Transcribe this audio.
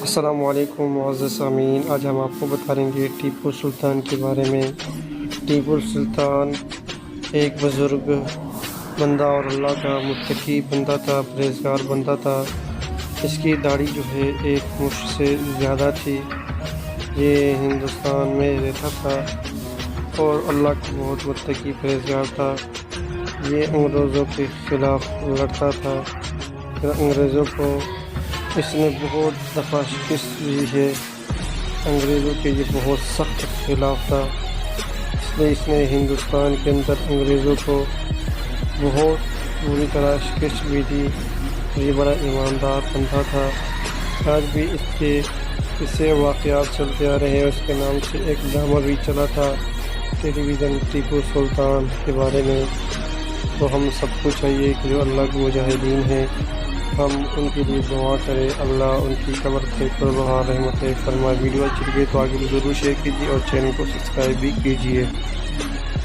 السلام علیکم معزز سامعین، آج ہم آپ کو بتائیں گے ٹیپو سلطان کے بارے میں۔ ٹیپو سلطان ایک بزرگ بندہ اور اللہ کا متقی بندہ تھا، پرہیزگار بندہ تھا۔ اس کی داڑھی جو ہے ایک مشت سے زیادہ تھی۔ یہ ہندوستان میں رہتا تھا اور اللہ کا بہت متقی پرہیزگار تھا۔ یہ انگریزوں کے خلاف لڑتا تھا۔ انگریزوں کو اس نے بہت دفعہ شکست دی ہے۔ انگریزوں کے یہ بہت سخت خلاف تھا، اس لیے اس نے ہندوستان کے اندر انگریزوں کو بہت بری طرح شکست بھی دی۔ یہ بڑا ایماندار بندہ تھا۔ آج بھی اس سے واقعات چلتے آ رہے ہیں۔ اس کے نام سے ایک ڈرامہ بھی چلا تھا ٹیلی ویژن، ٹیپو سلطان کے بارے میں۔ تو ہم سب کو چاہیے کہ جو اللہ کے مجاہدین ہیں، ہم ان کے لیے دعا کریں، اللہ ان کی قبر پہ رحمت فرمائے۔ ویڈیو اچھی لگے تو آگے بھی ضرور شیئر کیجیے اور چینل کو سبسکرائب بھی کیجیے۔